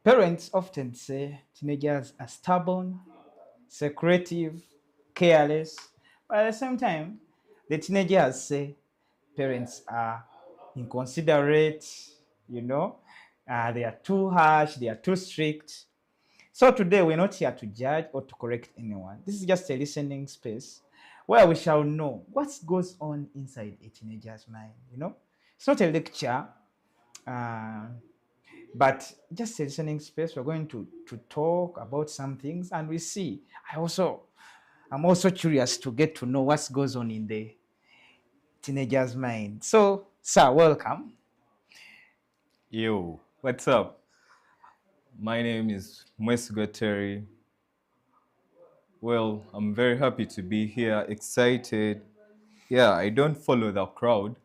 Parents often say teenagers are stubborn, secretive, careless, but at the same time, the teenagers say parents are inconsiderate, you know, they are too harsh, they are too strict. So today we're not here to judge or to correct anyone. This is just a listening space where we shall know what goes on inside a teenager's mind. It's not a lecture, uh, but just a listening space. We're going to talk about some things and we see. I'm also curious to get to know what goes on in the teenager's mind. So, sir, welcome. Yo, what's up? My name is Mwesuga Terry. Well, I'm very happy to be here, excited. Yeah, I don't follow the crowd.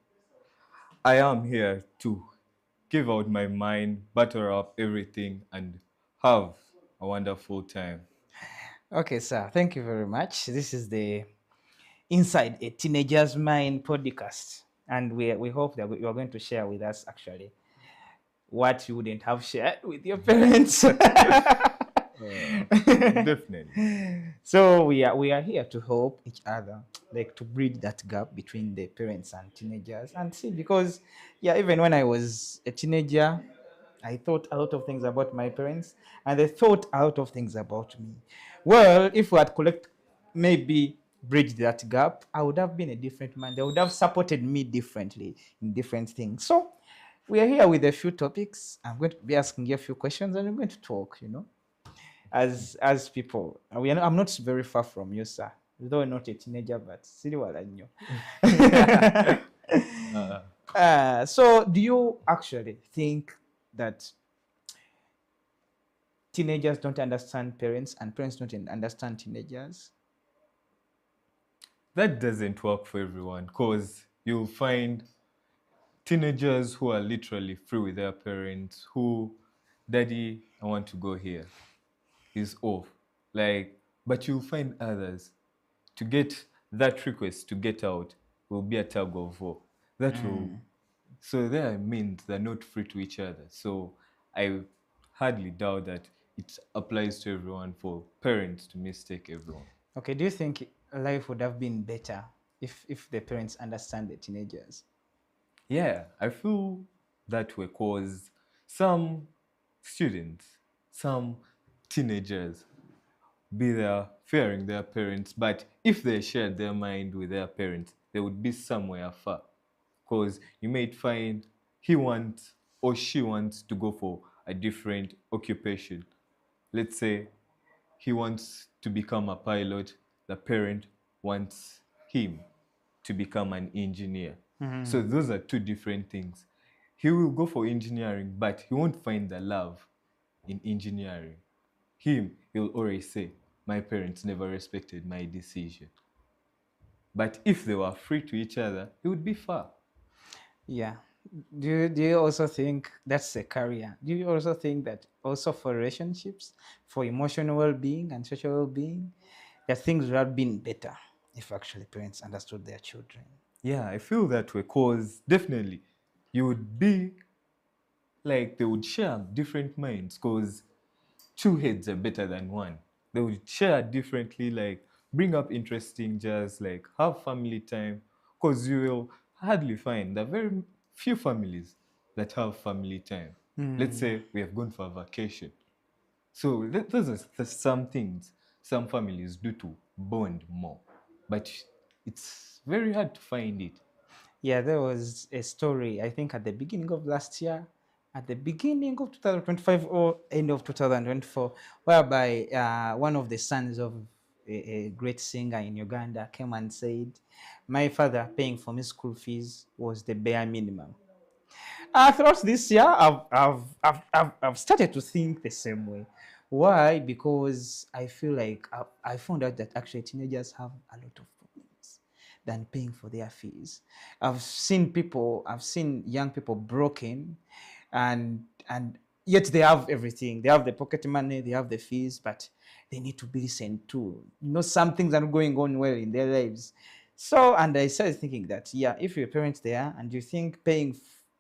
I am here to give out my mind, butter up everything, and have a wonderful time. Okay, sir. Thank you very much. This is the Inside a Teenager's Mind podcast. And we hope that you are going to share with us actually what you wouldn't have shared with your parents. Uh, Definitely. So we are here to help each other, like to bridge that gap between the parents and teenagers and see, because yeah, even when I was a teenager, I thought a lot of things about my parents and they thought a lot of things about me. Well, if we had collect maybe bridged that gap, I would have been a different man. They would have supported me differently in different things. So we are here with a few topics. I'm going to be asking you a few questions and we're going to talk, as people. I'm not very far from you, sir. Though not a teenager, but still what I knew. Uh, So do you actually think that teenagers don't understand parents and parents don't understand teenagers? that doesn't work for everyone because you'll find teenagers who are literally free with their parents, who, daddy, I want to go here, is off. Like, but you'll find others to get that request to get out will be a tug of war. That will so there means they're not free to each other. So I hardly doubt that it applies to everyone for parents to mistake everyone. Okay, do you think life would have been better if the parents understand the teenagers? Yeah, I feel that way because some students, some teenagers be there fearing their parents, but if they shared their mind with their parents, they would be somewhere far. Because you might find he wants or she wants to go for a different occupation. Let's say he wants to become a pilot, the parent wants him to become an engineer. So those are two different things. He will go for engineering, but he won't find the love in engineering. He'll always say, my parents never respected my decision. But if they were free to each other, he would be far. Yeah. Do you also think that's a career? Do you also think that also for relationships, for emotional well-being and social well-being, that things would have been better if actually parents understood their children? Yeah, I feel that way because definitely you would be like they would share different minds because two heads are better than one. They would share differently, like bring up interesting just like have family time because you will hardly find there are very few families that have family time. Let's say we have gone for a vacation. So those are some things some families do to bond more, but it's very hard to find it. Yeah, there was a story, I think, at the beginning of last year, at the beginning of 2025 or end of 2024, whereby one of the sons of a great singer in Uganda came and said, my father paying for me school fees was the bare minimum. Throughout this year, I've started to think the same way. Why? Because I feel like I found out that actually teenagers have a lot of problems than paying for their fees. I've seen young people broken, and yet they have everything. They have the pocket money, they have the fees, but they need to be listened to. Some things are not going on well in their lives. So, and I started thinking that, yeah, if you're a parent there and you think paying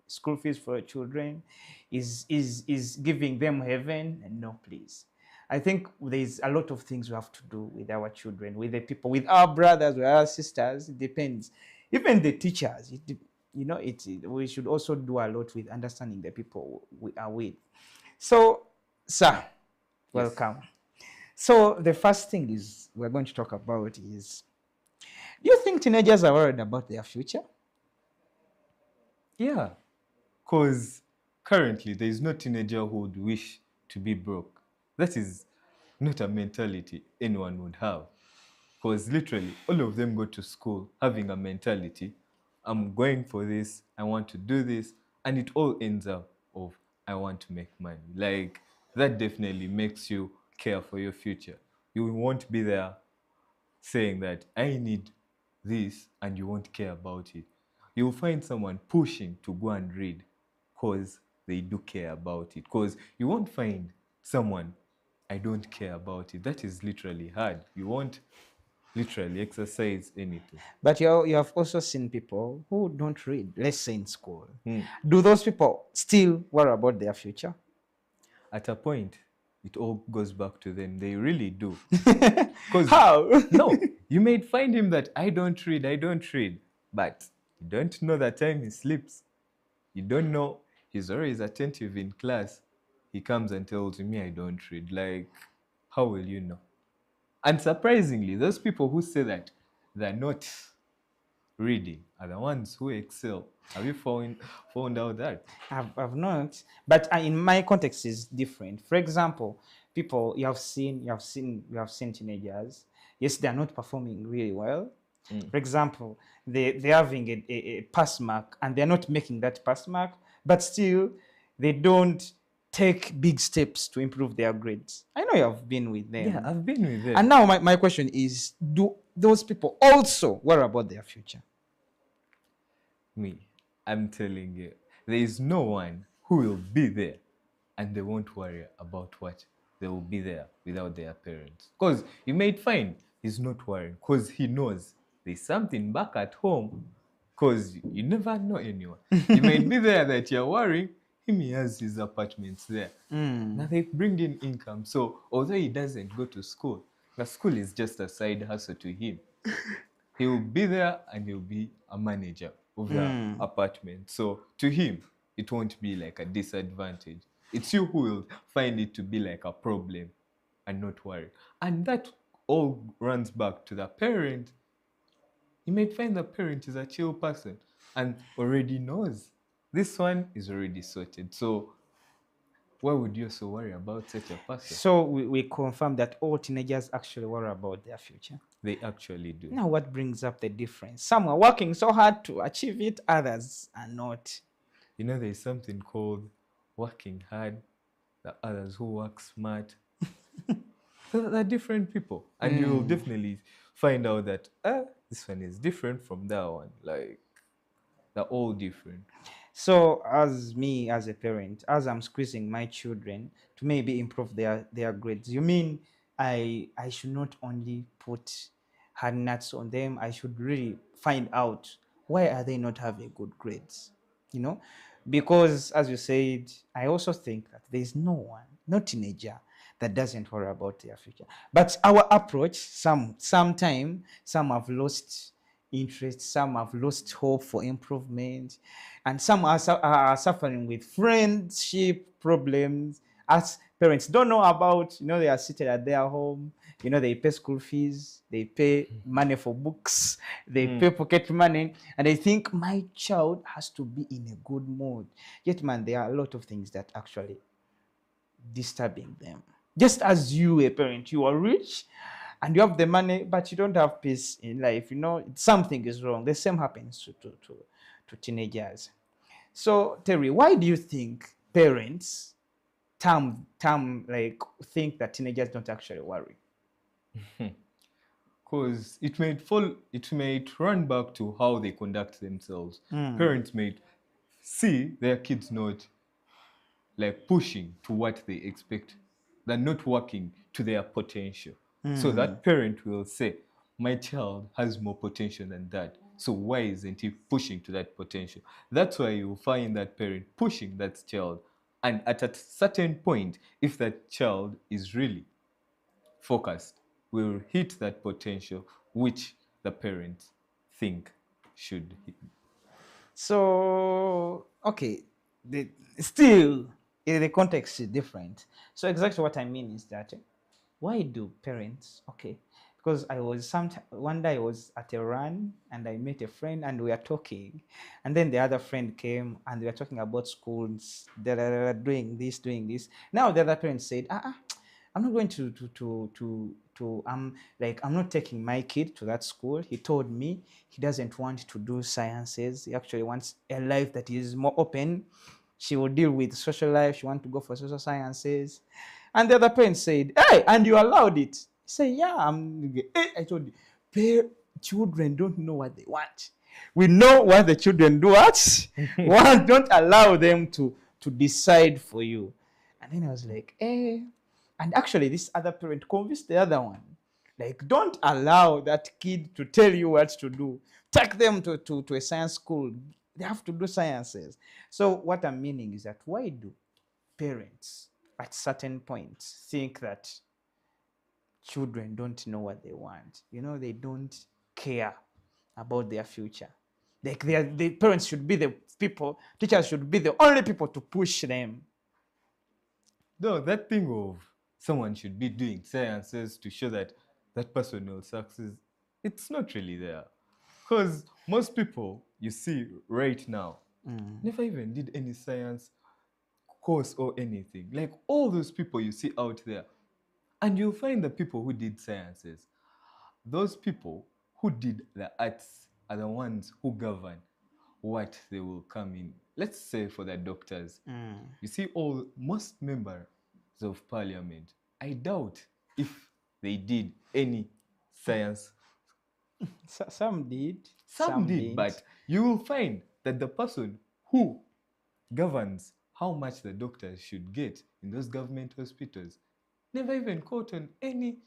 school fees for your children? Is giving them heaven? No, please. I think there's a lot of things we have to do with our children, with the people, with our brothers, with our sisters. It depends. Even the teachers, we should also do a lot with understanding the people we are with. So, sir, Yes. welcome. So the first thing is we're going to talk about is, do you think teenagers are worried about their future? Yeah. Because currently there is no teenager who would wish to be broke. That is not a mentality anyone would have. Because literally all of them go to school having a mentality, I'm going for this, I want to do this, and it all ends up of I want to make money. Like that definitely makes you care for your future. You won't be there saying that I need this and you won't care about it. You'll find someone pushing to go and read because they do care about it. Because you won't find someone, I don't care about it. That is literally hard. You won't literally exercise anything. But you have also seen people who don't read, let's say in school. Hmm. Do those people still worry about their future? At a point, it all goes back to them. They really do. Because How? no, you may find him that I don't read, but you don't know the time he sleeps. You don't know he's always attentive in class. He comes and tells me I don't read. Like, how will you know? And surprisingly, those people who say that they're not reading are the ones who excel. Have you found out that? I've not, but in my context is different. For example, people you have seen teenagers. Yes, they are not performing really well. For example, they're having a pass mark and they're not making that pass mark, but still they don't take big steps to improve their grades. I know you have been with Yeah, them. I've been with them. And now my question is, do those people also worry about their future? Me, I'm telling you, there is no one who will be there and they won't worry about what they will be there without their parents. Because you might find he's not worrying because he knows there's something back at home because you never know anyone. You might be there that you're worrying, him, he has his apartments there. Now they bring in income. So although he doesn't go to school, the school is just a side hustle to him. He will be there and he'll be a manager of the apartment. So to him, it won't be like a disadvantage. It's you who will find it to be like a problem and not worry. And that all runs back to the parent. You might find the parent is a chill person and already knows this one is already sorted. So why would you also worry about such a person? So we confirm that all teenagers actually worry about their future. They actually do. Now, what brings up the difference? Some are working so hard to achieve it, others are not. You know, there's something called working hard, the others who work smart. So they're different people. And you'll definitely find out that this one is different from that one. Like, they're all different. So, as me, as a parent, as I'm squeezing my children to maybe improve their grades, you mean I should not only put hard nuts on them, I should really find out why are they not having good grades, you know? Because as you said, I also think that there's no one, no teenager that doesn't worry about their future. But our approach, sometime some have lost interest, some have lost hope for improvement, and some are suffering with friendship problems. As parents don't know about, they are seated at their home, they pay school fees, they pay money for books, they pay pocket money, and they think my child has to be in a good mood. Yet, man, there are a lot of things that actually disturbing them. Just as you, a parent, you are rich and you have the money, but you don't have peace in life. Something is wrong. The same happens to teenagers. So, Terry, why do you think parents like think that teenagers don't actually worry? Because it may run back to how they conduct themselves. Parents may see their kids not like pushing to what they expect. They're not working to their potential. So that parent will say, my child has more potential than that. So why isn't he pushing to that potential? That's why you find that parent pushing that child. And at a certain point, if that child is really focused, will hit that potential which the parents think should hit. So okay, the still the context is different. So exactly what I mean is that why do parents okay? Because I was one day I was at a run and I met a friend and we were talking, and then the other friend came and we were talking about schools, doing this, doing this. Now the other parent said, I'm not going to like I'm not taking my kid to that school. He told me he doesn't want to do sciences. He actually wants a life that is more open. She will deal with social life. She wants to go for social sciences. And the other parent said, "Hey, and you allowed it?" He said, "Yeah, I told you, children don't know what they want. We know what the children do. What? One, don't allow them to decide for you." And then I was like, eh. And actually, this other parent convinced the other one, like, don't allow that kid to tell you what to do. Take them to a science school. They have to do sciences. So what I'm meaning is that why do parents at certain points think that children don't know what they want? They don't care about their future. Like the parents should be the people, teachers should be the only people to push them. No, that thing of someone should be doing sciences to show that that person will succeed, it's not really there. Because most people you see right now never even did any science course or anything. Like all those people you see out there, and you'll find the people who did sciences, those people who did the arts are the ones who govern what they will come in. Let's say for the doctors, you see, most members of parliament, I doubt if they did any science. Some did, Some some did, didn't. but you will find that the person who governs how much the doctors should get in those government hospitals never even caught on any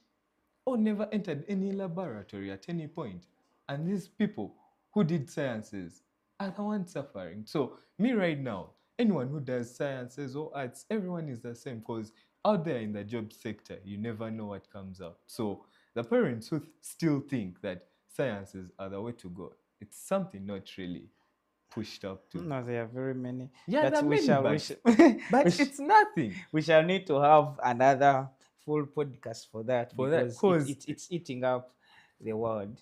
or never entered any laboratory at any point. And these people who did sciences are the ones suffering. So, me right now, anyone who does sciences or arts, everyone is the same because out there in the job sector, you never know what comes out. So, the parents who still think that sciences are the way to go, it's something not really pushed up to. No, there are very many Yeah, there that are we many, shall we but shall, we, but sh- it's nothing we shall need to have another full podcast for that for that because because it's eating up the world.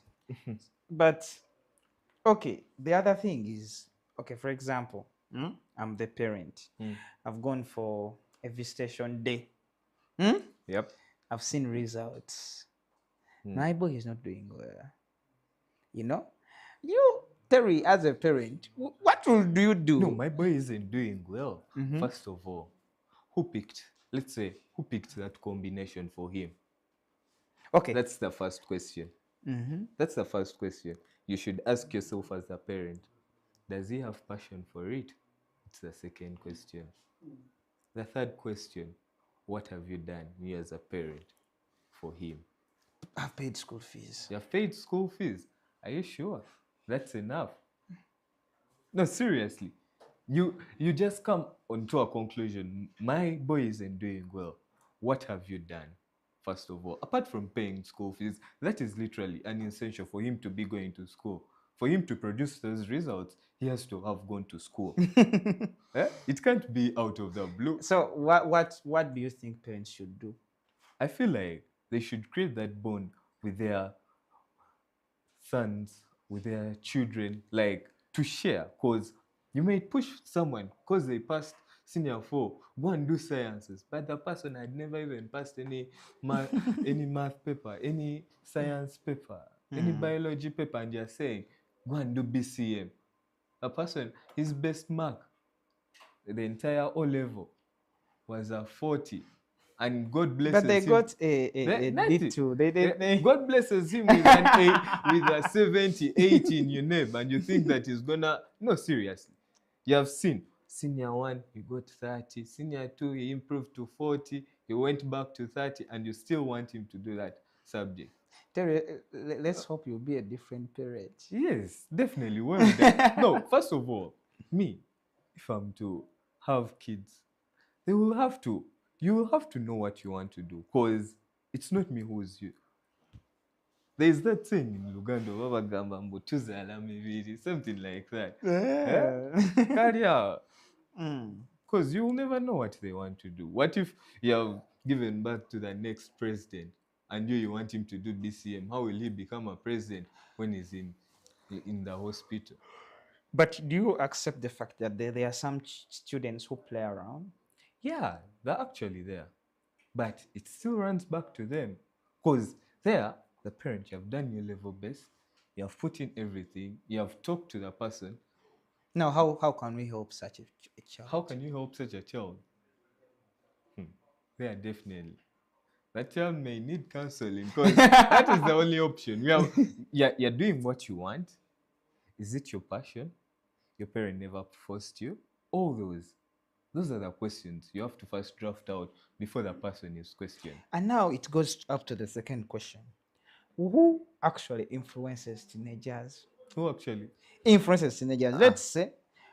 But okay, the other thing is okay. For example, I'm the parent. I've gone for a visitation day. Hmm? yep. I've seen results. My boy is not doing well. You know, you Terry, as a parent, what will do you No, do? my boy isn't doing well. First of all, let's say, who picked that combination for him? Okay. That's the first question. That's the first question. You should ask yourself as a parent, does he have passion for it? It's the second question. The third question, what have you done, you as a parent, for him? I've paid school fees. You have paid school fees. Are you sure? That's enough. No, seriously. You just come onto a conclusion. My boy isn't doing well. What have you done? First of all, apart from paying school fees, that is literally an essential for him to be going to school. For him to produce those results, he has to have gone to school. It can't be out of the blue. So what do you think parents should do? I feel like they should create that bond with their sons, with their children, like to share. Because you may push someone because they passed senior four, go and do sciences, but the person had never even passed math, any math paper, any science paper, any biology paper, and you're saying, go and do BCM. A person, his best mark, the entire O level was a 40, and God But they blesses him. got a Nothing. D2. They God blesses him with an A, with a 70, 80 in your name, and you think that he's gonna. No, seriously. You have seen senior one, he got 30, senior two, he improved to 40, he went back to 30, and you still want him to do that subject. Terry, let's hope you'll be a different parent. Yes, definitely. Why would I? No, first of all, me, if I'm to have kids, they will have to, you will have to know what you want to do because it's not me who's you. There's that thing in Luganda, babagamba mbu tuzaala mibiri, something like that. Eh? Yeah. Career. Mm. Because you will never know what they want to do. What if you have given birth to the next president and you want him to do BCM? How will he become a president when he's in the hospital? But do you accept the fact that there are some students who play around? Yeah, they're actually there. But it still runs back to them. Because there, the parent, you have done your level best, you have put in everything, you have talked to the person. Now, how can we help such a How child? can you help such a child? There, definitely. That child may need counseling because that is the only option. You're doing what you want. Is it your passion? Your parent never forced you? All those are the questions you have to first draft out before the person is questioned. And now it goes up to the second question. Who actually influences teenagers? Who actually? Influences teenagers. Ah, Let's say,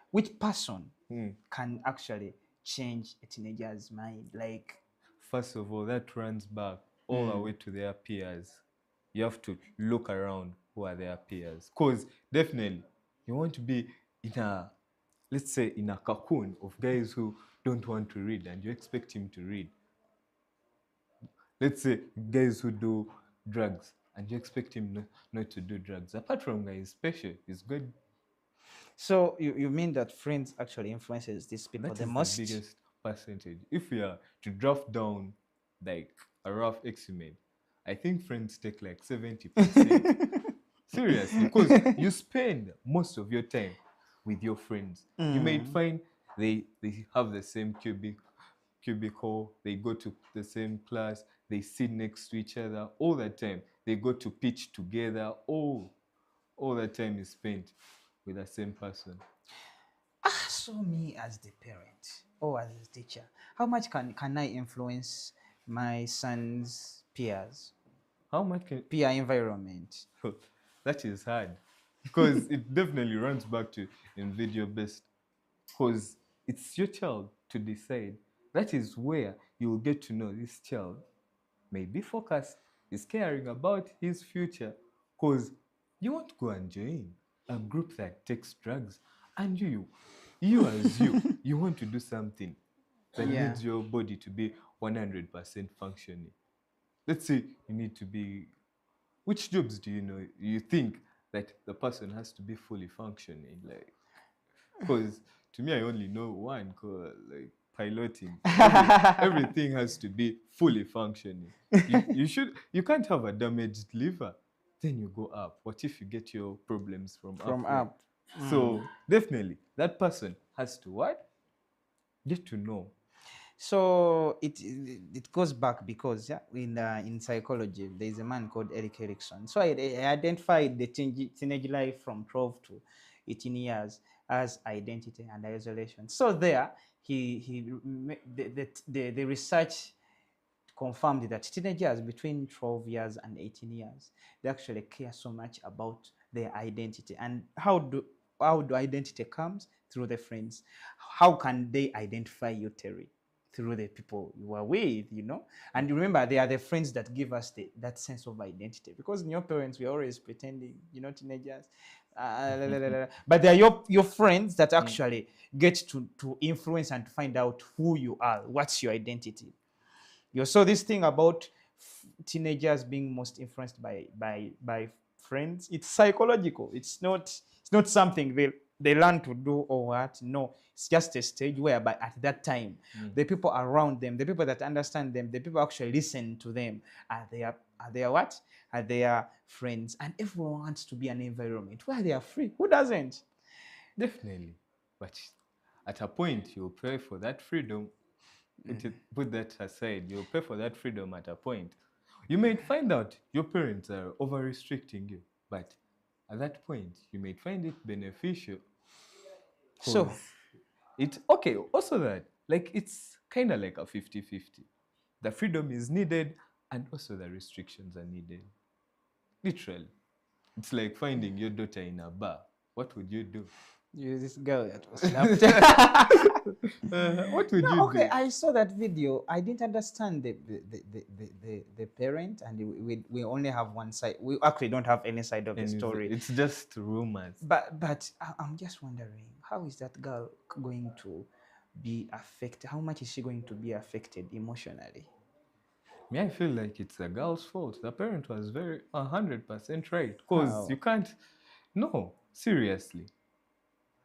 which person hmm. can actually change a teenager's mind? Like, First of all, that runs back all the mm, way to their peers. You have to look around who are their peers. Because definitely, you want to be in a, let's say, in a cocoon of guys who don't want to read and you expect him to read. Let's say guys who do drugs and you expect him not to do drugs. Apart from guys special, he's good. so you mean that friends actually influences these people That the is the most? biggest percentage. If we are to draft down like a rough estimate, I think friends take like 70%. Seriously, because you spend most of your time with your friends. You may Mm. find they have the same cubicle, they go to the same class, they sit next to each other all the time. They go to pitch together. All the time is spent with the same person. So me as the parent or as a teacher, how much can I influence my son's How much can peer environment? that is hard because it definitely runs back to individual based because it's your child to decide. That is where you will get to know this child may be focused, is caring about his future because you won't go and join a group that takes drugs and you want to do something that Yeah. needs your body to be 100% functioning. Let's say you need to be, which jobs do you know you think that the person has to be fully functioning? Like, because to me, I only know one called like piloting. Everything has to be fully functioning. You can't have a damaged liver. Then you go up. What if you get your problems from up From there? up. So definitely that person has to what? Get to know. So it goes back because yeah, in psychology there is a man called Eric Erickson. So I identified the teenage life from 12 to 18 years as identity and isolation. So there the research confirmed that teenagers between 12 years and 18 years they actually care so much about their identity. And how do identity comes? Through the friends. How can they identify you, Terry? Through the people you are with. And remember, they are the friends that give us that sense of identity, because in your parents we're always pretending, teenagers, la, la, la, la, la. But they are your friends that Mm. actually get to influence and to find out who you are, what's your identity. You saw this thing about teenagers being most influenced by friends. It's psychological. It's not something they learn to do or what. No, it's just a stage whereby at that time Mm. the people around them, the people that understand them, the people actually listen to them are their what? Are their friends. And everyone wants to be an environment where they are free. Who doesn't? Definitely. But at a point, you'll pray for that freedom. Put that aside. You'll pay for that freedom at a point. You may find out your parents are over restricting you, but at that point, you may find it beneficial So because it, okay, also that, like, it's kind of like a 50-50. The freedom is needed and also the restrictions are needed. Literally. It's like finding your daughter in a bar. What would you do? You this girl that was slapped. What would you No, okay, do? I saw that video. I didn't understand the parent, and we only have one side. We actually don't have any side of the And story. it's just rumors. But I'm just wondering, how is that girl going to be affected? How much is she going to be affected emotionally? Me, I feel like it's the girl's fault. The parent was very 100% right. Because you How? can't. No, seriously.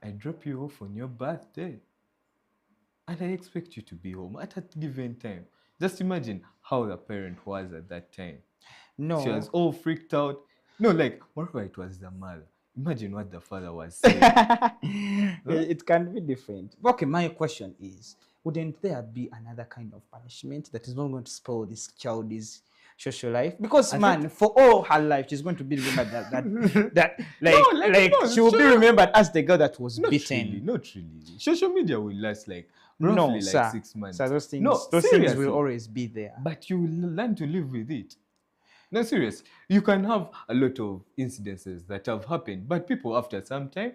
I drop you off on your birthday and I expect you to be home at a given time. Just imagine how the parent was at that time. She was No. all freaked out. No, like, moreover, it was the mother. Imagine what the father was saying. Huh? It can be different. Okay, my question is, wouldn't there be another kind of punishment that is not going to spoil this child's social life? Because I man, think. for all her life, she's going to be remembered that No, like no, she will be remembered as the girl that was not really, beaten. not really. Social media will last like No, roughly like sir. 6 months. So No, those things will seriously. always be there. But you will learn to live with it. No, serious. You can have a lot of incidences that have happened, but people after some time,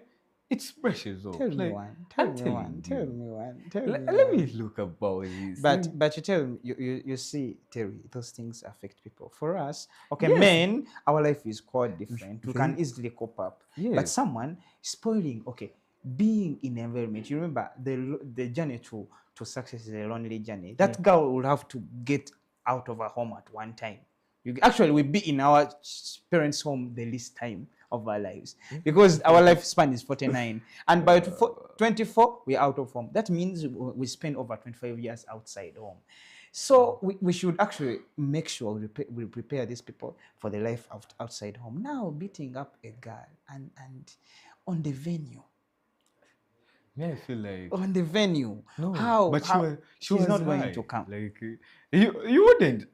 it brushes off. Tell me Like, one. Tell I'm me telling one. Tell you. me one. Tell me Let me one. look about this. But you tell me, you see, Terry, those things affect people. For us, okay, Yes. men, our life is quite different. We can Very, easily cope up. But yes. someone spoiling, okay, being in environment. You remember the journey to success is a lonely journey. That girl will have to get out of her home at one time. Actually, we be in our parents' home the least time of our lives because our lifespan is 49, and by 24 we're out of home. That means we spend over 25 years outside home. So we should actually make sure we prepare these people for the life outside home. Now beating up a girl and on the venue, Me, I feel like how but she she's was not going to high. come. Like you wouldn't.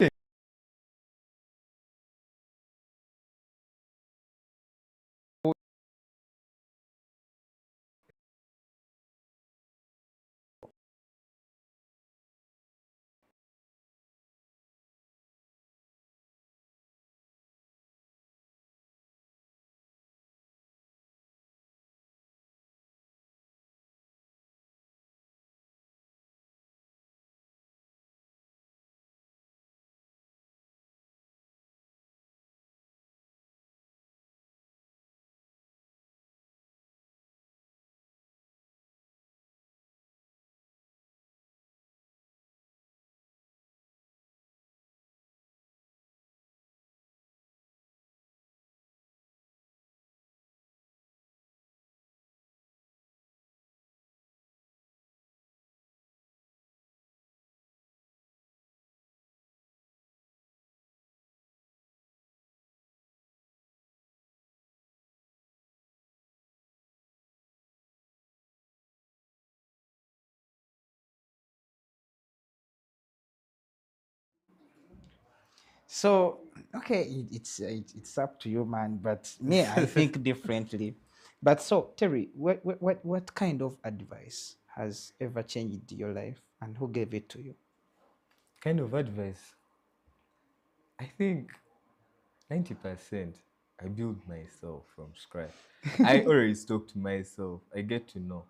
So okay, it's up to you, man. But me, I think differently. But so Terry, what kind of advice has ever changed your life, and who gave it to you? Kind of advice. I think 90% I build myself from scratch. I always talk to myself. I get to know.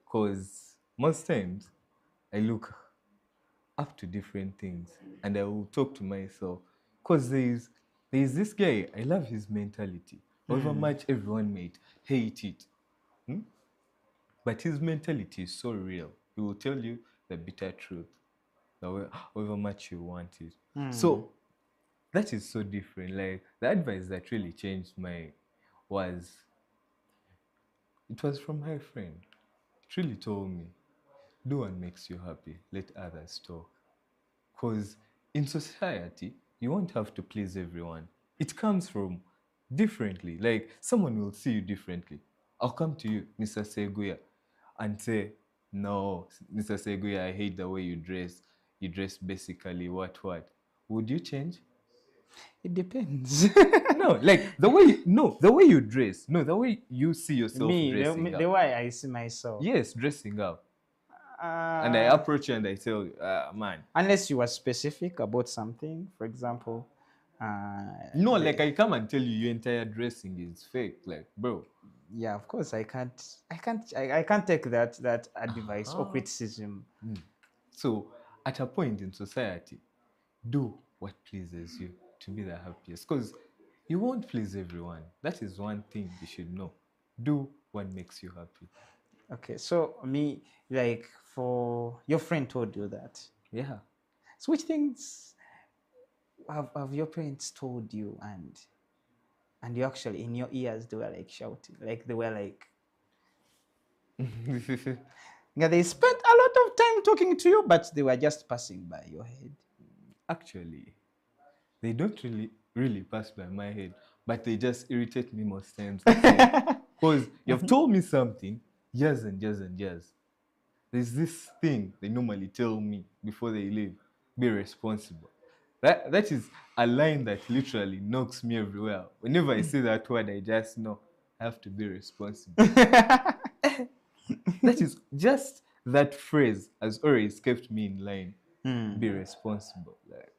Because most times I look up to different things and I will talk to myself. Because there's this guy, I love his mentality. However much everyone might hate it. Hmm? But his mentality is so real. He will tell you the bitter truth, however much you want it. So that is so different. Like the advice that really changed my was it was from my friend. It really told me, do what makes you happy. Let others talk. Because in society, you won't have to please everyone. It comes from differently. Like someone will see you differently. I'll come to you, Mr. Seguya, and say, no, Mr. Seguya, I hate the way you dress. You dress basically what? Would you change? It depends. No, like the way no, the way you dress. No, the way you see yourself Me, dressing the up. way I see myself. Yes, dressing up. And I Uh, approach you and I tell you, man, unless you are specific about something, for example, No, the, like I come and tell you your entire dressing is fake. Like, bro. yeah, of course, I can't take that advice or Huh? criticism. So, at a point in society, do what pleases you to be the happiest. Because you won't please everyone. That is one thing you should know. Do what makes you happy. Okay, so me, like, for your friend told you that. Yeah. So which things have your parents told you, and you actually in your ears they were like shouting, like they were like, yeah, they spent a lot of time talking to you, but they were just passing by your head. Actually, they don't really pass by my head, but they just irritate me most times at home. Because you've told me something years and years and years. There's this thing they normally tell me before they leave: be responsible. That is a line that literally knocks me everywhere. Whenever I say that word, I just know I have to be responsible. That is just that phrase has always kept me in line. Be responsible. Like,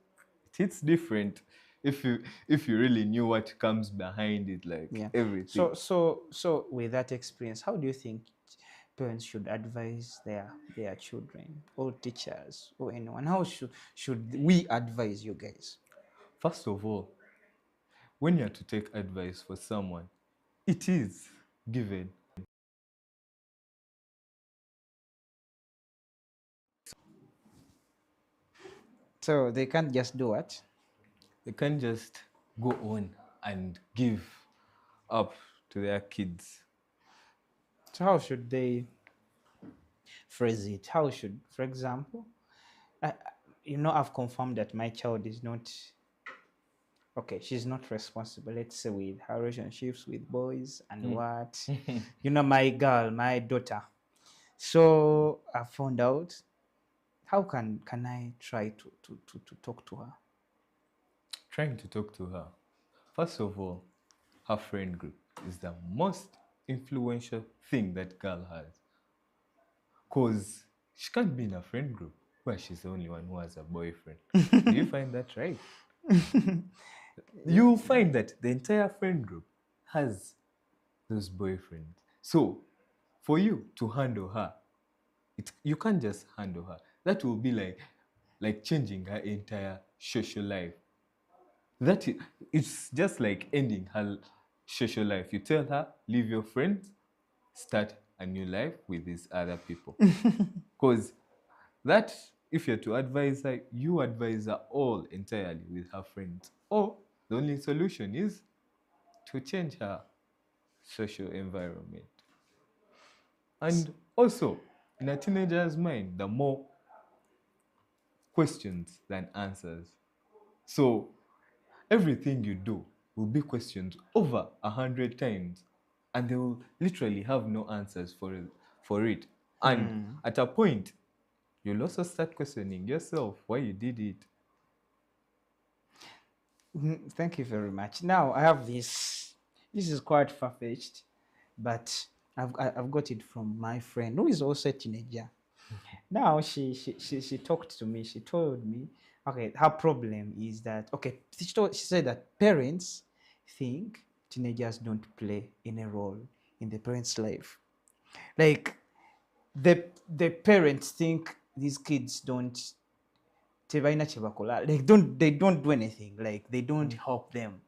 it hits different if you really knew what comes behind it, like Yeah. everything. So with that experience, how do you think parents should advise their children or teachers or anyone? How should we advise you guys? First of all, when you're to take advice for someone, it is given. So they can't just do what? They can't just go on and give up to their kids. So how should they phrase it? How should, for example, I, I've confirmed that my child is not okay. She's not responsible. Let's say with her relationships with boys and what, my girl, my daughter. So I found out how can I try to talk to her? Trying to talk to her. First of all, her friend group is the most influential thing that girl has. Because she can't be in a friend group where she's the only one who has a boyfriend. Do you find that right? You'll find that the entire friend group has those boyfriends. So, for you to handle her, you can't just handle her. That will be like changing her entire social life. It's just like ending her social life. You tell her, leave your friends, start a new life with these other people. Because that, if you're to advise her, you advise her all entirely with her friends. Or the only solution is to change her social environment. And also, in a teenager's mind, the more questions than answers. So everything you do will be questioned over 100 times, and they will literally have no answers for it. And at a point, you'll also start questioning yourself why you did it. Thank you very much. Now I have this. This is quite far fetched, but I've got it from my friend who is also a teenager. Now she talked to me. She told me, okay, her problem is that okay. She said that parents think teenagers don't play any role in the parents' life. Like the parents think these kids don't tebaina kye like they don't do anything, like they don't help them.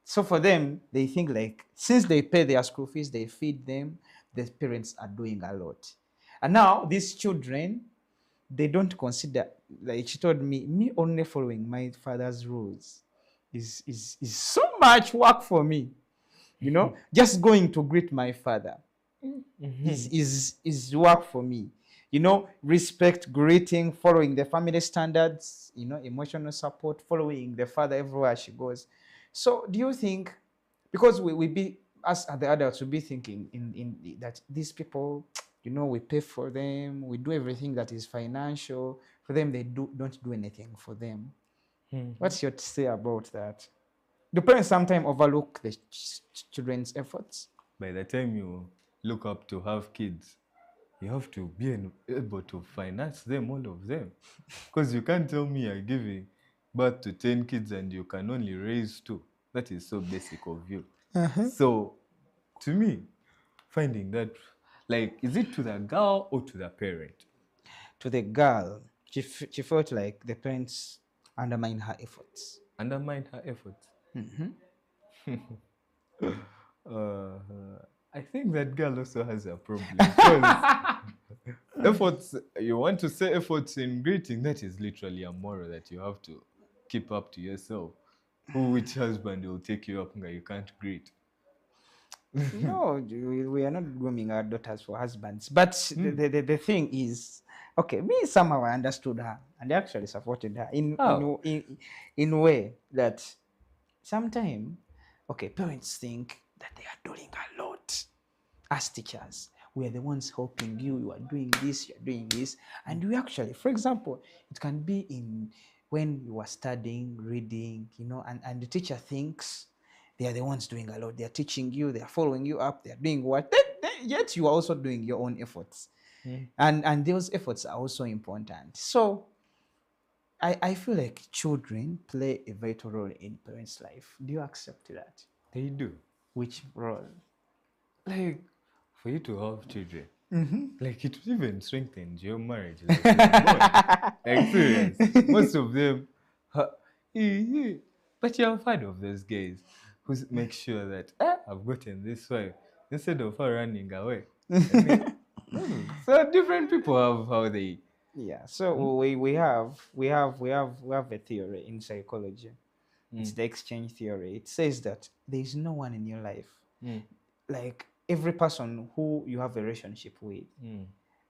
So for them, they think like since they pay their school fees, they feed them, the parents are doing a lot. And now these children, they don't consider, like she told me only following my father's rules is so much work for me. Just going to greet my father is work for me. Respect, greeting, following the family standards, emotional support, following the father everywhere she goes. So do you think, because we be us as the adults will be thinking in that these people, we pay for them, we do everything that is financial for them, they don't do anything for them. What's your say about that? Do parents sometimes overlook the children's efforts? By the time you look up to have kids, you have to be able to finance them, all of them. Because you can't tell me you're giving birth to 10 kids and you can only raise two. That is so basic of you. So, to me, finding that, like, is it to the girl or to the parent? To the girl, she felt like the parents undermine her efforts. Undermine her efforts. Uh, I think that girl also has a problem because efforts, you want to say efforts in greeting, that is literally a moral that you have to keep up to yourself. Which husband will take you up and you can't greet? No, we are not grooming our daughters for husbands. But the thing is, okay, me somehow I understood her and actually supported her How? in a way that sometimes, okay, parents think that they are doing a lot. As teachers, we are the ones helping you. You are doing this, you are doing this. And we actually, for example, it can be in when you are studying, reading, and the teacher thinks they are the ones doing a lot. They are teaching you, they are following you up, they are doing what? Yet you are also doing your own efforts. And those efforts are also important. So I feel like children play a vital role in parents' life. Do you accept that? They do. Which role? Like, for you to have children, like, it even strengthens your marriage. Like, your bond. Like, serious. Most of them, ha- but you have heard of those guys who make sure that I've gotten this wife instead of her running away. I mean, so different people have how they. Yeah, so we have a theory in psychology. It's the exchange theory. It says that there is no one in your life, like every person who you have a relationship with,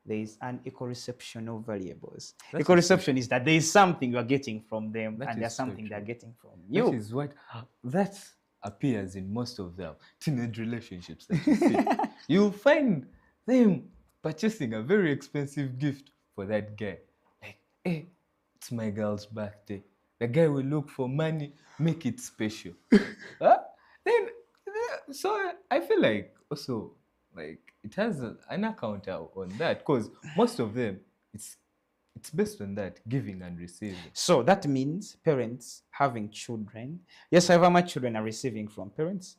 there is an equal reception of variables. That Equal is so reception is that there is something you are getting from them, That and is there's so something they're true. getting from That you. is what that appears in most of the teenage relationships that you see. You'll find them purchasing a very expensive gift for that guy. Like, hey, it's my girl's birthday. The guy will look for money, make it special. Huh? Then, so I feel like also like it has an account on that because most of them it's based on that giving and receiving. So that means parents having children. Yes, however much children are receiving from parents,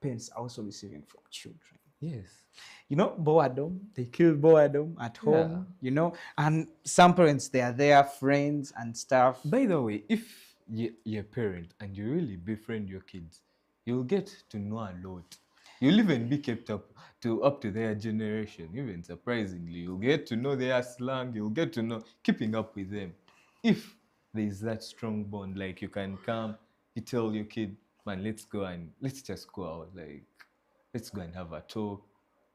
parents are also receiving from children. Yes. Boredom, they kill boredom at Yeah. home, and some parents, they are their friends and stuff. By the way, if you're a parent and you really befriend your kids, you'll get to know a lot. You'll even be kept up to their generation. Even surprisingly, you'll get to know their slang. You'll get to know keeping up with them. If there's that strong bond, like you can come, you tell your kid, man, let's just go out. Like, let's go and have a talk.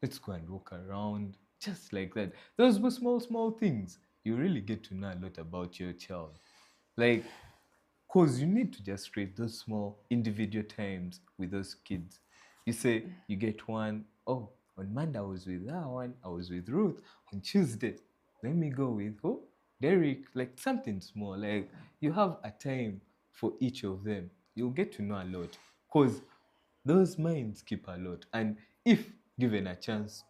Let's go and walk around. Just like that. Those were small things. You really get to know a lot about your child. Like, because you need to just create those small individual times with those kids. You say you get one, oh, on Monday I was with that one, I was with Ruth. On Tuesday, let me go with who? Derek, like something small. Like, you have a time for each of them. You'll get to know a lot. Because those minds keep a lot. And if given a chance,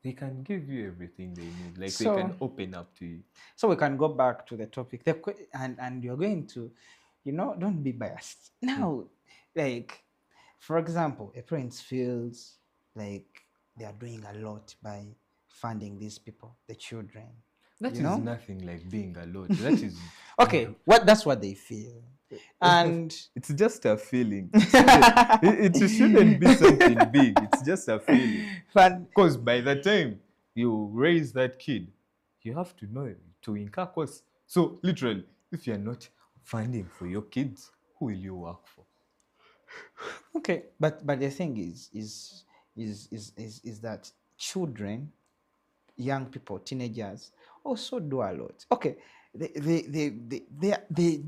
they can give you everything they need. Like, they can So, open up to you. so we can go back to the topic. And you're going to, don't be biased. Now, like, for example, a parent feels like they are doing a lot by funding these people, the children. That You is know? nothing like being a lot. That is Okay, that's what they feel. And it's just a feeling. It shouldn't be something big. It's just a feeling. but Because by the time you raise that kid, you have to know to incur costs. So literally, if you're not funding for your kids, who will you work for? okay, but the thing is that children, young people, teenagers also do a lot. Okay, they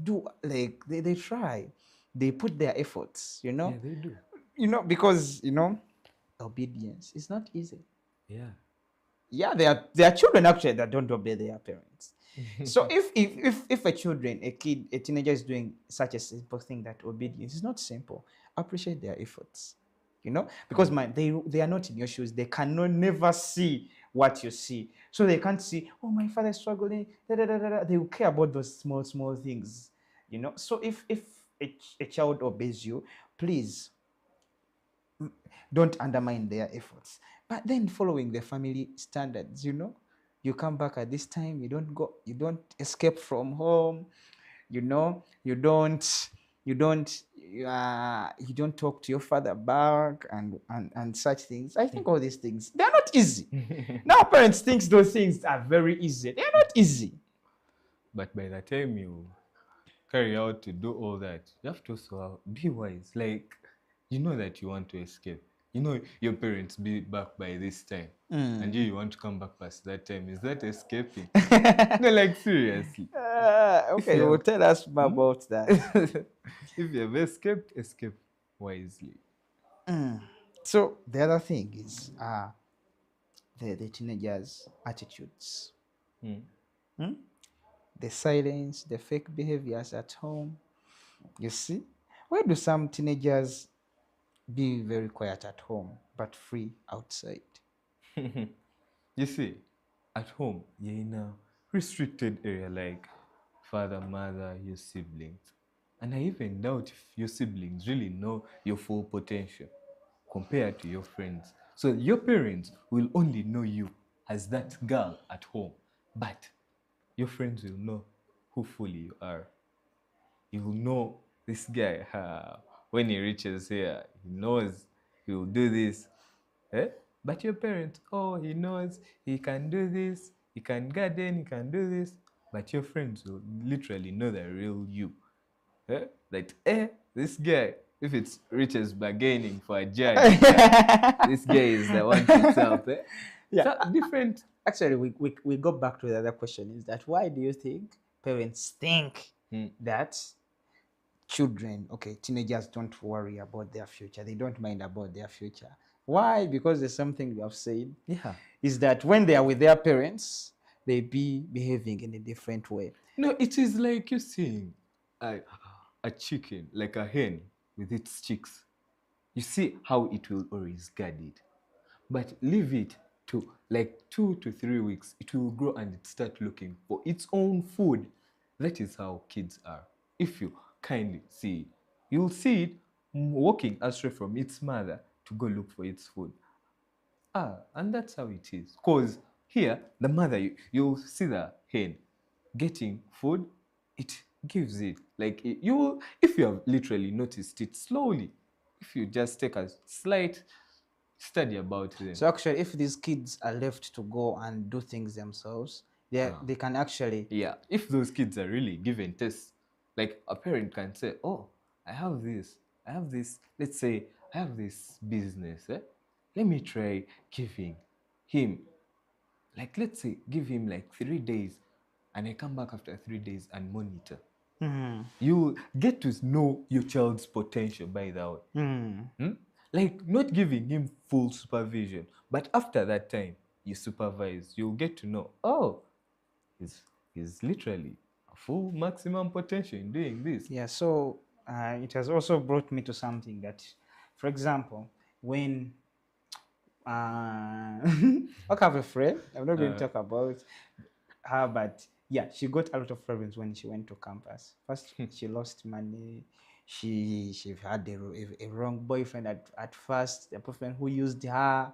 do, like, they try, they put their efforts, Yeah, they do. because obedience is not easy. Yeah. Yeah, there are children actually that don't obey their parents. So if a teenager is doing such a simple thing, that obedience is not simple, appreciate their efforts. Because they are not in your shoes. They cannot never see what you see. So they can't see, oh, my father is struggling. Da, da, da, da, da. They will care about those small things. So if a child obeys you, please don't undermine their efforts, but then following the family standards. You come back at this time, you don't escape from home, you don't talk to your father back, and such things. I think all these things, they're not easy. Now parents think those things are very easy. They're not easy. But by the time you carry out to do all that, you have to also be wise. Like, you know that you want to escape. You know your parents be back by this time, and you want to come back past that time. Is that escaping? No, like seriously. If Okay, you well, have, tell us more hmm? about that. If you have escaped, escape wisely. So the other thing is the teenagers' attitudes. Hmm. Hmm? The silence, the fake behaviors at home. You see, why do some teenagers be very quiet at home but free outside? You see, at home, you're in a restricted area like father, mother, your siblings. And I even doubt if your siblings really know your full potential compared to your friends. So your parents will only know you as that girl at home, but your friends will know who fully you are. You will know this guy, when he reaches here, he knows he will do this. Eh? But your parents, oh, he knows he can do this, he can garden, he can do this. But your friends will literally know the real you. Eh? That, this guy, if it reaches bargaining for a judge, this guy is the one to help. Eh? Yeah. So different. Actually, we go back to the other question, is that why do you think parents think Mm. that children, okay, teenagers don't worry about their future? They don't mind about their future. Why? Because there's something you have said, Yeah. is that when they are with their parents, they be behaving in a different way. No, it is like you seeing a, a chicken, like a hen with its chicks. You see how it will always guard it. But leave it to like 2 to 3 weeks, it will grow and it start looking for its own food. That is how kids are. If you kindly see it, you'll see it walking astray from its mother to go look for its food. And that's how it is. Because here, the mother, you'll see the hen getting food, it gives it. Like, you will, if you have literally noticed it slowly, if you just take a slight study about them. So actually, if these kids are left to go and do things themselves, they can actually. Yeah, if those kids are really given tests, like a parent can say, oh, I have this, let's say, I have this business. Let me try giving him, like, let's say, give him like 3 days, and I come back after 3 days and monitor. You get to know your child's potential by that way. Hmm? Like, not giving him full supervision, but after that time, you supervise, you'll get to know, oh, he's, he's literally a full maximum potential in doing this. Yeah, so it has also brought me to something that, for example, when I have a friend, I'm not going to talk about her, but yeah, she got a lot of problems when she went to campus. First, she lost money. She had a wrong boyfriend at first, a boyfriend who used her,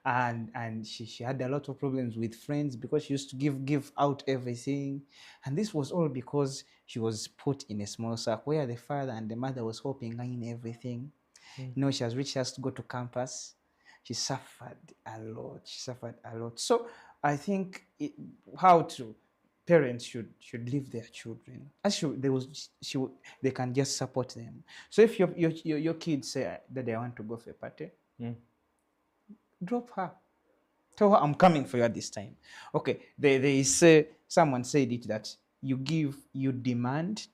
and she had a lot of problems with friends because she used to give out everything, and this was all because she was put in a small circle where the father and the mother was helping her in everything. She has reached us to go to campus. She suffered a lot. She suffered a lot. So I think how to parents should leave their children. As they can just support them. So if your kids say that they want to go for a party, drop her. Tell her I'm coming for you at this time. Okay. They say someone said it that you give, you demand,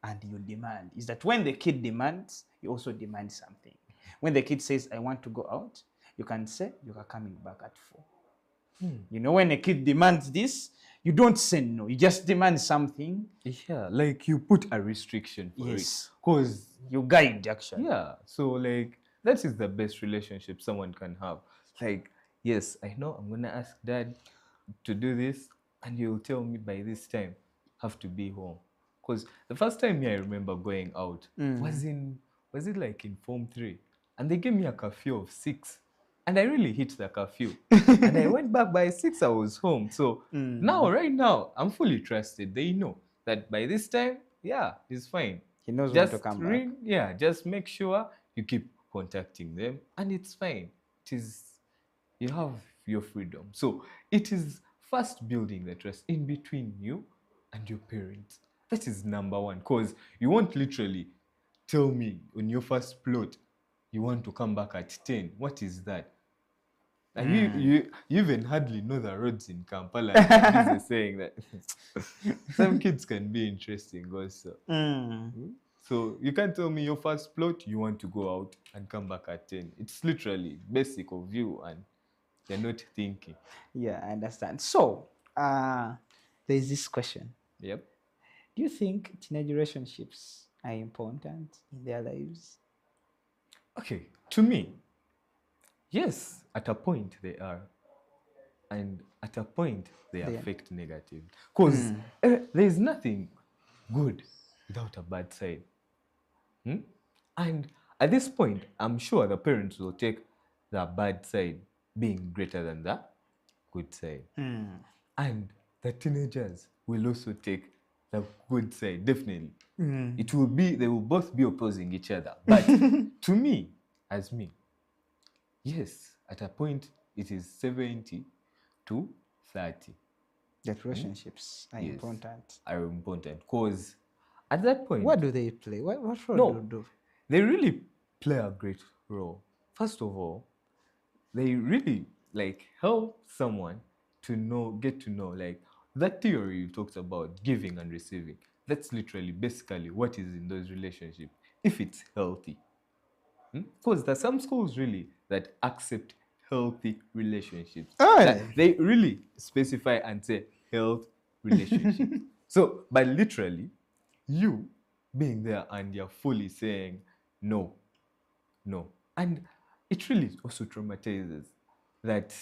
and you demand. Is that when the kid demands, you also demand something. When the kid says, I want to go out, you can say, you are coming back at 4. When a kid demands this, you don't say no. You just demand something. Yeah, like you put a restriction for it. Yes. Because, You guide, actually. yeah, so like that is the best relationship someone can have. Like, yes, I know I'm gonna ask dad to do this, and he'll tell me by this time, have to be home. Because the first time me I remember going out Mm. was it like in Form 3? And they gave me a curfew of 6. And I really hit the curfew. And I went back by 6, I was home. So now, Mm. right now, I'm fully trusted. They know that by this time, yeah, it's fine. He knows when to Just come back. ring, yeah, just make sure you keep contacting them and it's fine. It is, you have your freedom. So it is first building the trust in between you and your parents. That is number one, because you won't literally tell me on your first plot you want to come back at 10. What is that? And you even hardly know the roads in Kampala. And you're busy saying that some kids can be interesting also. Mm. So you can't tell me your first plot you want to go out and come back at 10. It's literally basic of you and you're not thinking. Yeah, I understand. So, there's this question. Yep. Do you think teenage relationships are important in their lives? Okay. To me, yes, at a point they are. And at a point they They affect negative. Because there is nothing good without a bad side. Hmm? And at this point, I'm sure the parents will take the bad side being greater than the good side. And the teenagers will also take the good side, definitely. It will be, they will both be opposing each other. But to me, as me, yes, at a point, it is 70 to 30. That relationships are Yes, important. are important. Because at that point, What do they play? What role do no, they do? they really play a great role. First of all, they really like help someone to know, get to know, like that theory you talked about, giving and receiving. That's literally basically what is in those relationships, if it's healthy. Because there's some schools really that accept healthy relationships. Oh, That they really specify and say health relationships. So, but literally, you being there and you're fully saying no, no. And it really also traumatizes that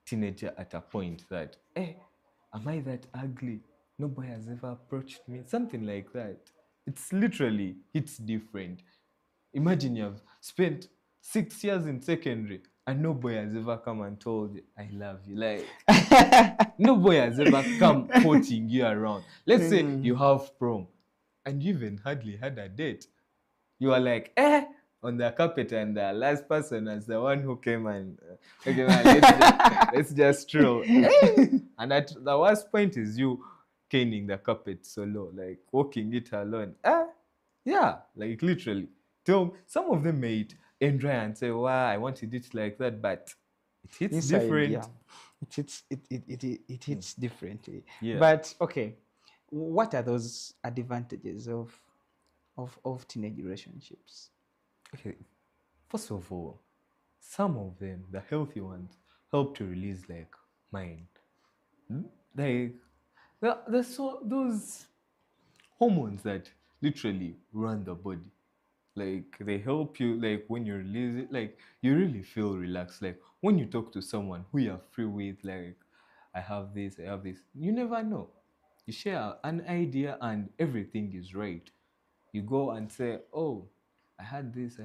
teenager at a point that, hey, am I that ugly? Nobody has ever approached me. Something like that. It's literally, it's different. Imagine you've spent 6 years in secondary and no boy has ever come and told you, I love you. Like, no boy has ever come courting you around. Let's say you have prom and you even hardly had a date. You are like, on the carpet, and the last person was the one who came and, okay, man, let's just stroll. And at the worst point is you caning the carpet solo, like walking it alone. Yeah, like literally. So some of them may enjoy and say, wow, I wanted it like that, but it hits inside, yeah, different. it hits differently. Yeah. But okay, what are those advantages of teenage relationships? Okay, first of all, some of them, the healthy ones, help to release like mind. Like there's so those hormones that literally run the body. Like they help you like when you release it, like you really feel relaxed. Like when you talk to someone who you're free with, like I have this, I have this. You never know. You share an idea and everything is right. You go and say, oh, I had this,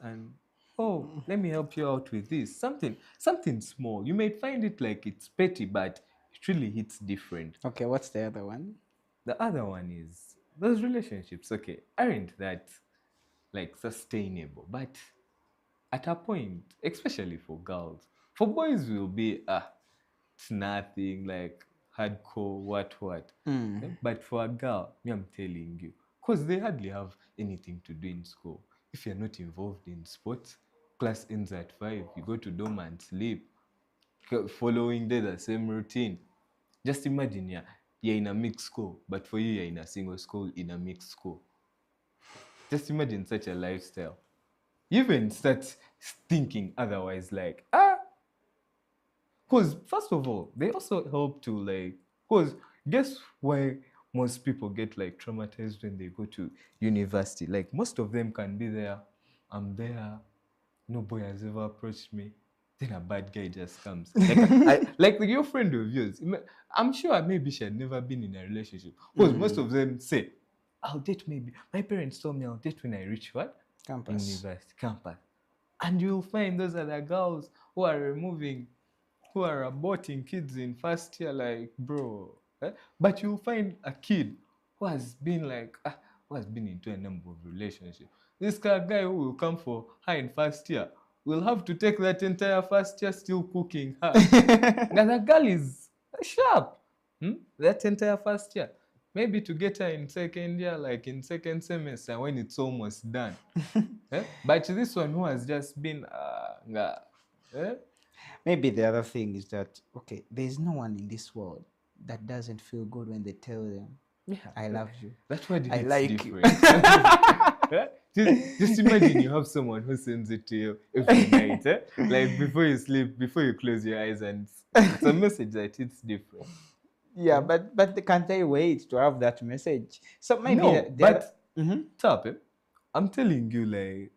and oh, let me help you out with this. Something small. You may find it like it's petty, but it really hits different. Okay, what's the other one? The other one is those relationships, okay, aren't that like sustainable, but at a point, especially for girls, for boys will be it's nothing like hardcore, what. But for a girl, me, I'm telling you, because they hardly have anything to do in school. If you're not involved in sports, class ends at 5, you go to dorm and sleep. Following day, the same routine. Just imagine, yeah, you're in a mixed school, but for you, you're in a single school in a mixed school. Just imagine such a lifestyle. You even start thinking otherwise, like, because first of all, they also help to like, because guess why most people get like traumatized when they go to university? Like most of them can be there, I'm there, no boy has ever approached me. Then a bad guy just comes. Like, like your friend of yours. I'm sure maybe she had never been in a relationship. Because most of them say I'll date maybe. My parents told me I'll date when I reach what? Campus. University, campus. And you'll find those are the girls who are removing, who are aborting kids in first year, like, bro. Eh? But you'll find a kid who has been like, who has been into a number of relationships. This kind of guy who will come for her in first year will have to take that entire first year still cooking her. Now the girl is sharp. That entire first year. Maybe to get her in second year, like in second semester when it's almost done. But this one who has just been, Maybe the other thing is that, okay, there's no one in this world that doesn't feel good when they tell them, yeah, I love you. that's why I it's like you. different. Just imagine you have someone who sends it to you every night, like before you sleep, before you close your eyes, and it's a message that it's different. Yeah, but they can't they wait to have that message? So maybe No, the other. but Mhm. tap, I'm telling you, like,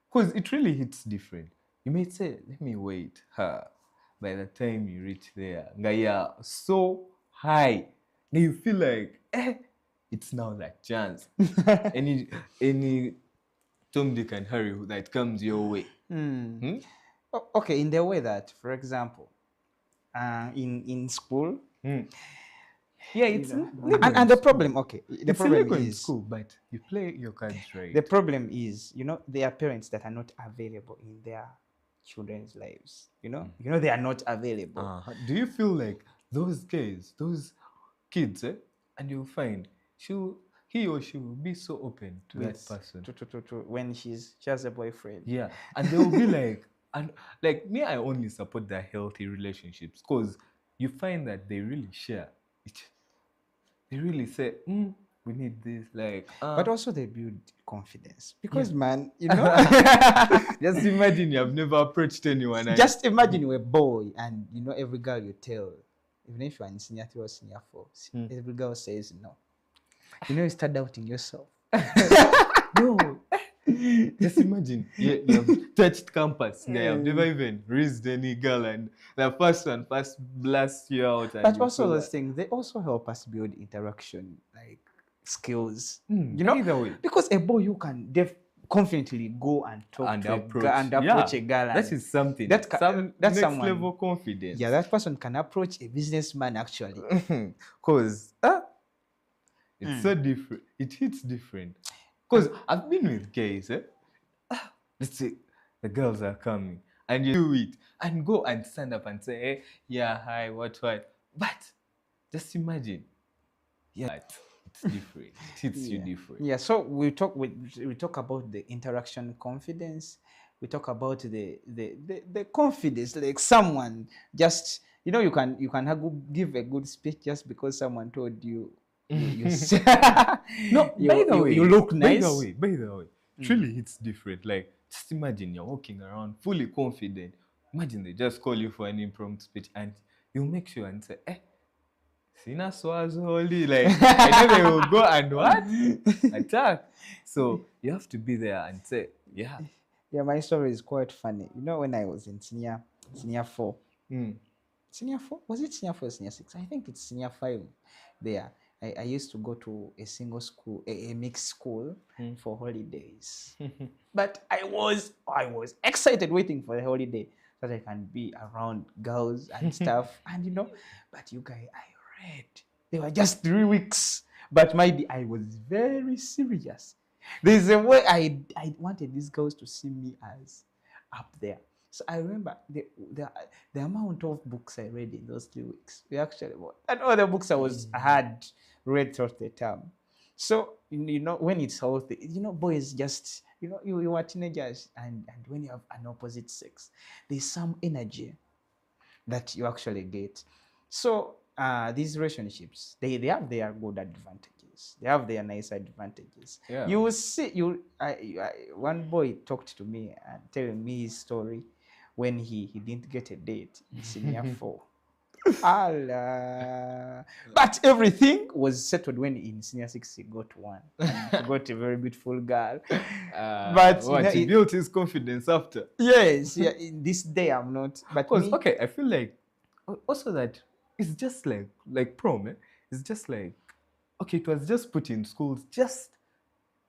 because it really hits different. You may say, let me wait. By the time you reach there, yeah, so high. Now you feel like, it's now that chance. any Tom, Dick, and Harry that comes your way. Okay, in the way that, for example, in school, Yeah, you it's know, legal and in the school. problem, okay, the It's problem illegal in is school, but you play your cards right. the problem is, there are parents that are not available in their children's lives. They are not available. Do you feel like those guys, those kids, and you'll find he or she will be so open to that person. When she has a boyfriend. Yeah, and they will be like, and like me, I only support the healthy relationships because you find that they really share it. They really say, we need this, like, But also they build confidence because, Yeah. man, just imagine you have never approached anyone. And just imagine you're a boy and every girl you tell, even if you're in senior 3 or senior 4, every girl says no. You start doubting yourself. no. Just imagine you have touched campus. You have never even raised any girl, and the first blast you out. And But you also feel those like, things, they also help us build interaction, like skills. either way. Because a boy, you can confidently go and talk And to approach. approach a girl. That is something. That's Some next someone, level confidence. Yeah, that person can approach a businessman actually. Because it's so different. It hits different. Because I've been with guys, let's say the girls are coming and you do it and go and stand up and say, hey, yeah, hi, what? But just imagine, it's different. It hits you different. Yeah, so we talk about the interaction confidence. We talk about the confidence, like someone just, you can give a good speech just because someone told you. No, by the way, you look nice. By the way, truly it's different. Like, just imagine you're walking around fully confident. Imagine they just call you for an impromptu speech and you make sure and say, Sina Swazoli. Like, I know they will go and what? Attack. So you have to be there and say, yeah. Yeah, my story is quite funny. When I was in senior 4. Senior 4? Was it senior 4 or senior 6? I think it's senior 5 there. I used to go to a single school, a mixed school for holidays. But I was excited waiting for the holiday so that I can be around girls and stuff. And but you guys, I read. They were just 3 weeks. But maybe I was very serious. There's a way I wanted these girls to see me as up there. So I remember the amount of books I read in those 3 weeks. We actually bought. And all the books I had read throughout the term. So, when it's healthy, boys just, you are teenagers and when you have an opposite sex, there's some energy that you actually get. So these relationships, they have their good advantages. They have their nice advantages. Yeah. You will see, one boy talked to me and telling me his story when he didn't get a date in senior 4. But everything was settled when in senior 6 he got one. And he got a very beautiful girl. But he built his confidence after. Yes, yeah. In this day I'm not. But okay, I feel like also that it's just like prom. It's just like, Okay, it was just put in schools just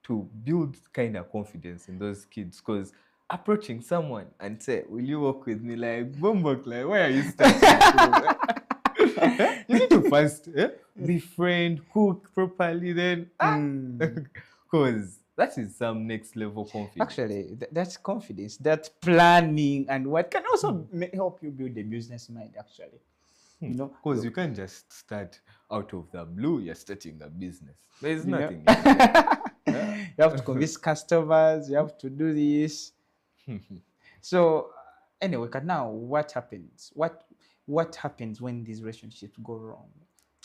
to build kind of confidence in those kids. Because approaching someone and say, "Will you work with me?" Like, Bombok, like, why are you starting school? You need to first befriend, cook properly, then Mm. because that is some next level confidence. Actually, that's confidence, that planning, and what can also help you build a business mind. Actually, you know, Because you can't just start out of the blue. You're starting a business. There is you know, nothing in there. Yeah. you have to convince customers. You have to do this. So anyway, now what happens? What happens when these relationships go wrong?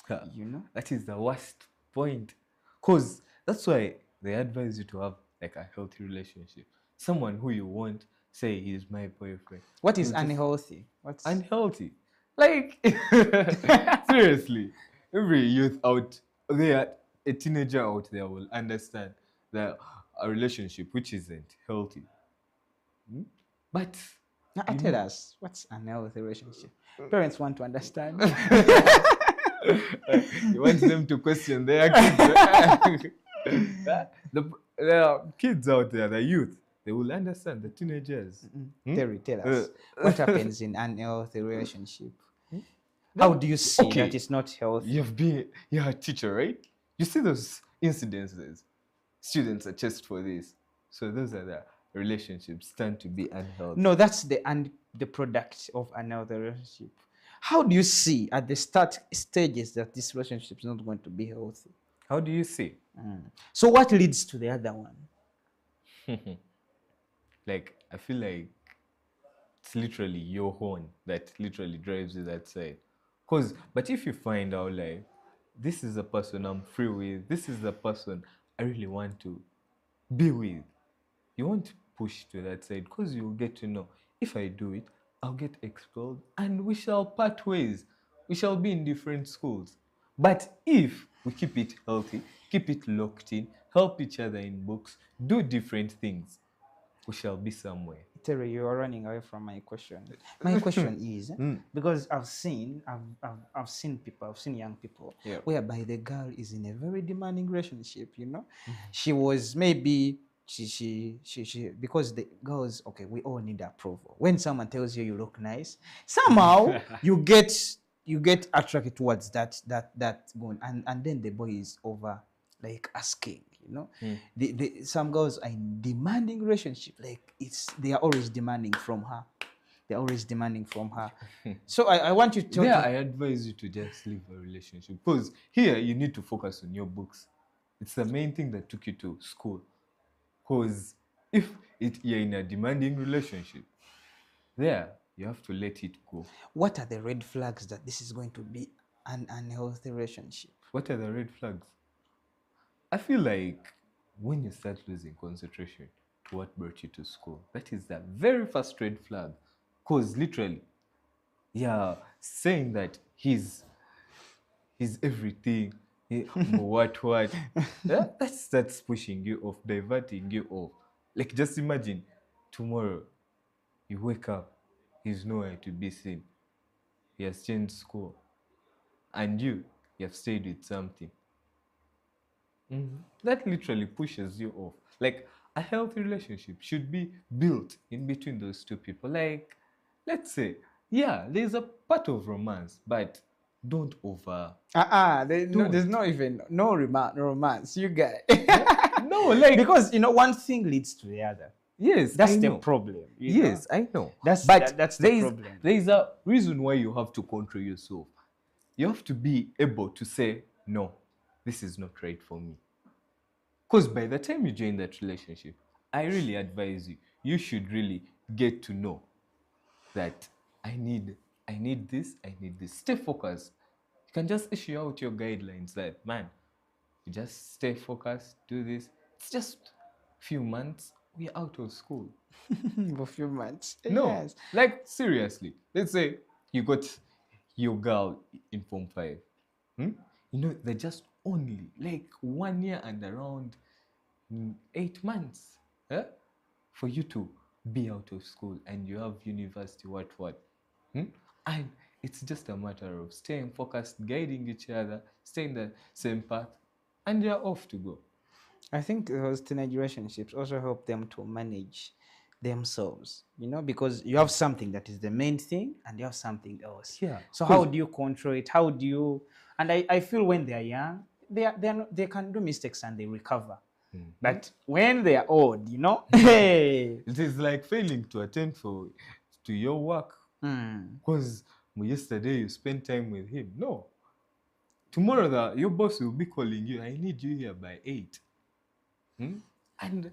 Yeah, You know, that is the worst point. Because that's why they advise you to have like a healthy relationship. Someone who you want, say he's my boyfriend. what is You just unhealthy? What's unhealthy. Like seriously, every youth out there, a teenager out there will understand that a relationship which isn't healthy. Hmm? But now, you tell need us what's unhealthy relationship? Parents want to understand. you want them to question their kids. There are kids out there, the youth, they will understand the teenagers. Hmm? Terry, tell Uh, us what happens in unhealthy relationship. How then, do you see that okay, it's not healthy? you're a teacher, right? You see those incidences. Students are chased for this. So those are the relationships tend to be unhealthy. No, that's the product of unhealthy relationship. How do you see at the start stages that this relationship is not going to be healthy? How do you see? So what leads to the other one? Like, I feel like it's literally your horn that literally drives you that side. Cause, but if you find out like this is the person I'm free with, this is the person I really want to be with, you won't push to that side because you'll get to know if I do it, I'll get expelled and we shall part ways. We shall be in different schools. But if we keep it healthy, keep it locked in, help each other in books, do different things, we shall be somewhere. Terry, you are running away from my question. My question is because I've seen people, I've seen young people Yeah. whereby the girl is in a very demanding relationship. She was maybe she because the girls, okay, we all need approval. When someone tells you you look nice, somehow you get attracted towards that going, and then the boy is over like asking. Some girls are in demanding relationship, like they are always demanding from her. They're always demanding from her. So I want you There, to I advise you to just leave a relationship because here you need to focus on your books. It's the main thing that took you to school. Because if you're in a demanding relationship, there you have to let it go. what are the red flags that this is going to be an unhealthy relationship? What are the red flags? I feel like when you start losing concentration to what brought you to school, that is the very first red flag. Because literally, yeah, saying that he's everything, what, yeah, that's pushing you off, diverting you off. Like, just imagine tomorrow you wake up, he's nowhere to be seen. He has changed school, and you have stayed with something. That literally pushes you off. Like, a healthy relationship should be built in between those two people. Like, let's say, yeah, there's a part of romance, but don't over. There's Don't. no even no romance. You get No, like, because one thing leads to the other. yes, That's I the know. problem. Yes, I know. That's But that's the there is problem. there is a reason why you have to control yourself. You have to be able to say, no, this is not right for me. Because by the time you join that relationship, I really advise you, you should really get to know that I need this, I need this. Stay focused. You can just issue out your guidelines that, man, you just stay focused, do this. It's just few months, we're out of school. For a few months. No, Yes. like seriously. Let's say you got your girl in Form 5. Hmm? They're just only like 1 year and around 8 months, for you to be out of school and you have university, what. Hmm? And it's just a matter of staying focused, guiding each other, staying the same path. and you're off to go. I think those teenage relationships also help them to manage themselves, because you have something that is the main thing and you have something else. Yeah, So how because do you control it? How do you, and I feel when they are young, they can do mistakes and they recover. But when they are old, hey. it is like failing to attend to your work Hmm. because yesterday you spent time with him. No, tomorrow your boss will be calling you. I need you here by 8. Hmm? And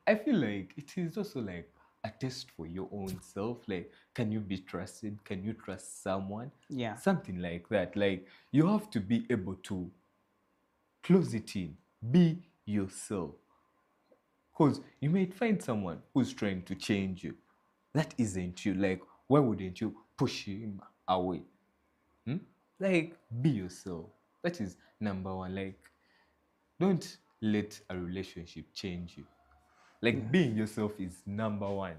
I feel like it is also like a test for your own self. Like, can you be trusted? Can you trust someone? Yeah. Something like that. Like, you have to be able to close it in, be yourself. Because you might find someone who's trying to change you. That isn't you. Like, why wouldn't you push him away? Hmm? Like, be yourself. That is number one. Like, don't let a relationship change you. Like, being yourself is number one.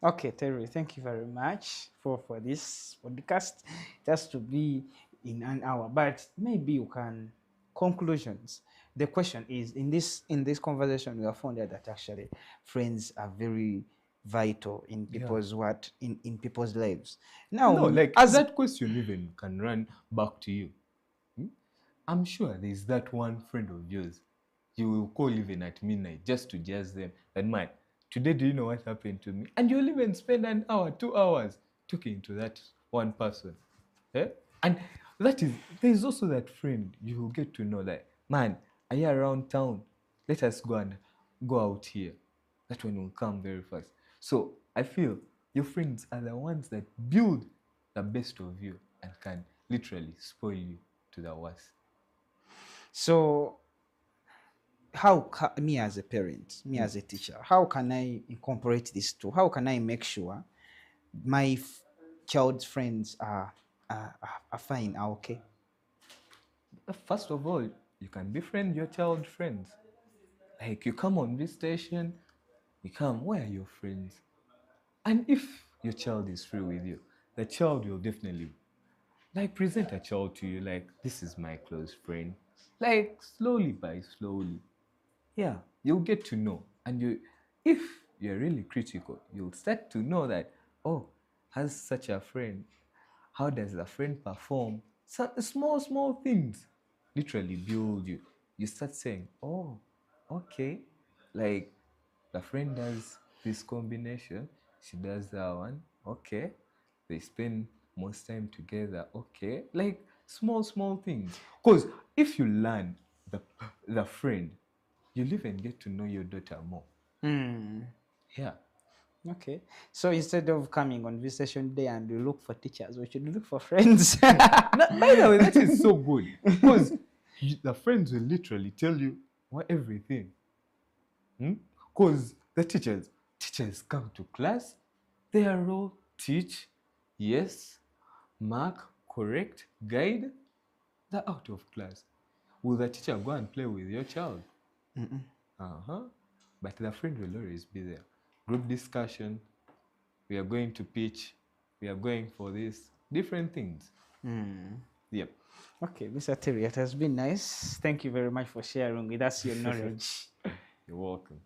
Okay, Terry, thank you very much for this podcast. Just to be in an hour, but maybe you can conclusions. The question is, in this conversation, we have found out that actually friends are very vital in Yeah. people's lives. Now, No, like as that question even can run back to you. Hmm? I'm sure there's that one friend of yours you will call even at midnight just to jazz them. And man, today do you know what happened to me? And you'll even spend an hour, 2 hours talking to that one person. Eh? And that is there's also that friend you will get to know that, man, are you around town? Let us go and go out here. That one will come very fast. So I feel your friends are the ones that build the best of you and can literally spoil you to the worst. so, me as a parent, me as a teacher, how can I incorporate this too? How can I make sure my child's friends are fine, are okay? First of all, you can befriend your child friends. Like you come on this station, you come, where are your friends? And if your child is free with you, the child will definitely like present a child to you like this is my close friend. Like slowly by slowly. Yeah, you'll get to know. And if you're really critical, you'll start to know that, oh, has such a friend, how does the friend perform? So, small, small things literally build you. You start saying, oh, okay, like the friend does this combination, she does that one, okay. They spend most time together, okay. Like small, small things. Because if you learn the, the friend, you'll even get to know your daughter more. Hmm. Yeah. Okay. So instead of coming on visitation day and we look for teachers, we should look for friends. By the way, that is so good because the friends will literally tell you what everything. Because the teachers come to class, their role teach, yes, mark, correct, guide. They're out of class. Will the teacher go and play with your child? Uh-huh. But the friend will always be there. Group discussion, we are going to pitch, we are going for this, different things. Yep. Okay, Mr. Terry, it has been nice. Thank you very much for sharing with us your knowledge. You're welcome.